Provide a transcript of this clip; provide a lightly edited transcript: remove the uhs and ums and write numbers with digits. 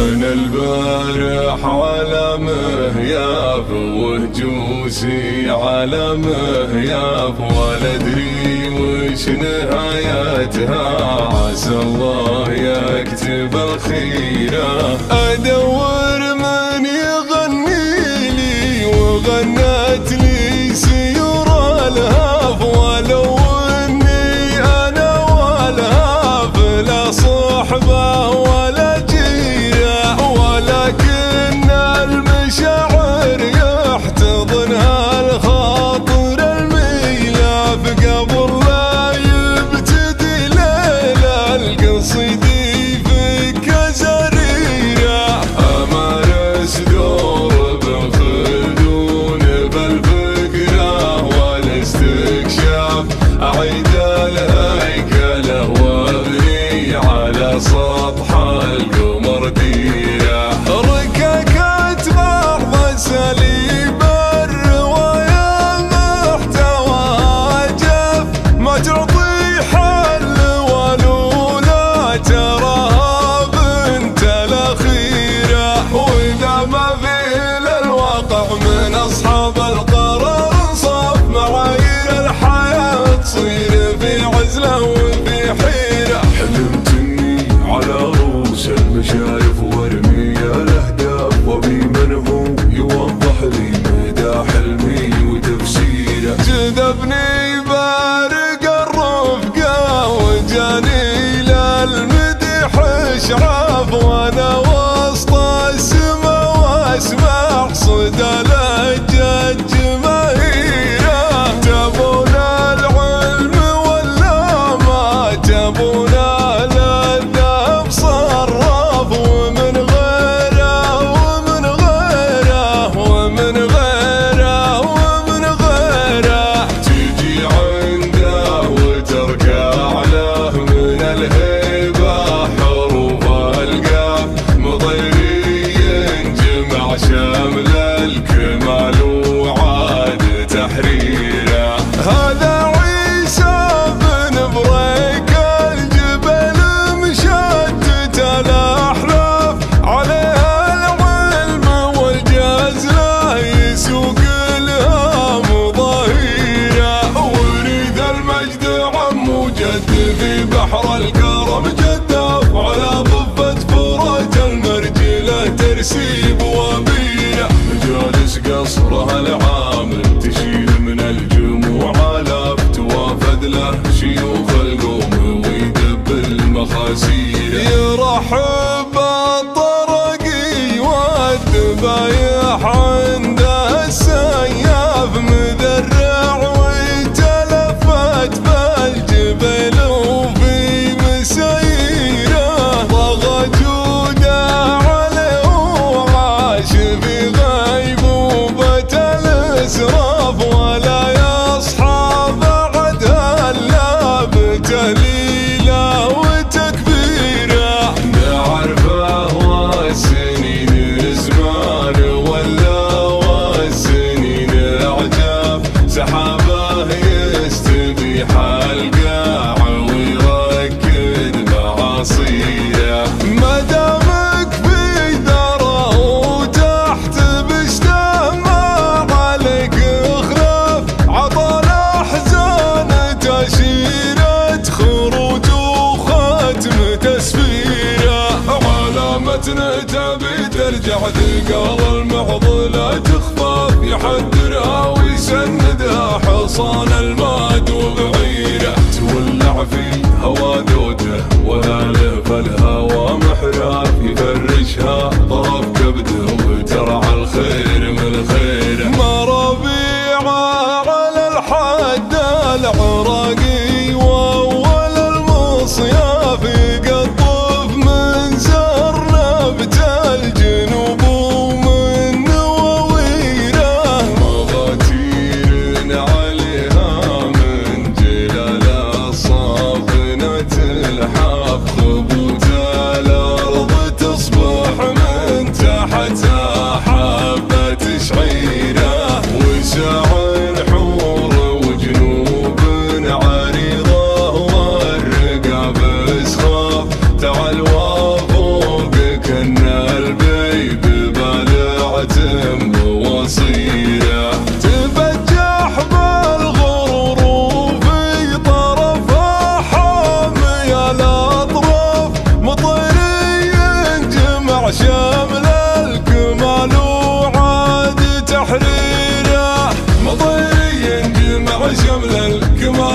من البارح على مهياف وهجوسي على مهياف، ولا ادري وش نهايتها، عسى الله يكتب الخيرة. ادور من يغني لي وغنت لي سيور الهاف، ولو اني انا والهاف لا صحبه ولا جيره، ولكن المشاعر يحتضنها الخاطر الميلاف، قبل لا يبتدي ليل القصيدي فك زريره. امارس دور ابن خلدون بالفكره والاستكشاف، اعيد الهيكله وابني على سطح القمر ديره. رككت بعض اساليب الروايه محتواها جاف، ما تعطي حل ولولا تراها بنت الاخيره. واذا ما في للواقع من اصحاب القرار انصاف، معايير الحياه تصير في عزله وفي حيره. حلمت اني على رؤوس المشايف وارمي الاهداف، وابي من هو يوضح لي مدى حلمي وتفسيره. جذبني بارق الرفقه وجاني للمدح اشعاف، وانا وسط السما واسمع صدى لهجة جماهيره. تبون العلم ولا ما تبون الذهب صراف، ومن غيره ومن غيره ومن غيره ومن غيره. تجي عنده وتركع له من الهيبة حروف القاف، مضيري ينجمع شامل الكمال وعاد تحريره. هذا عيسى بن بريك الجبل مشتت الاحلاف، عليها العلم والجزله يسوق لها مظاهيره. وريد المجد عم جد في بحر الكرم جداف، على ضفه فرج المرجله ترسيب وبيره. مجالس قصرها العامل تشيل من الجموع آلاف، توافد له شيوخ القوم ويدب المخاسير. يرحب الطرقي والذبايح عنده السياف، مذرع ويتلفت بالجبل وفي مسيره. طغى جوده عليه وعاش في غيبوبة الاسراف، ولا يصحى بعدها الا بتهليله وتكبيره. نعرفه والسنين زمان ولا والسنين عجاف، سحابه يستبيح القاع ويركد معاصيه. ما دامك في ذره وتحت بشته ما عليك خلاف، عطى الاحزان تاشيره خروج وختم تسفيره. علامة تبي ترجع تلقى المعضله تخفاف، يحدرها ويسندها حصان الماد وبعيره. تولع في هوا دوده وهالف الهوى محراف، يفرشها طرف كبده وترعى الخير من خيره. ما ربيعه على الحد العراقي واول المصياف، يقطف من زرنبت الجنوب ومن نواويره. مغاتير عليها من جلال الصافنة الحاف، خبوتها شمل الكمال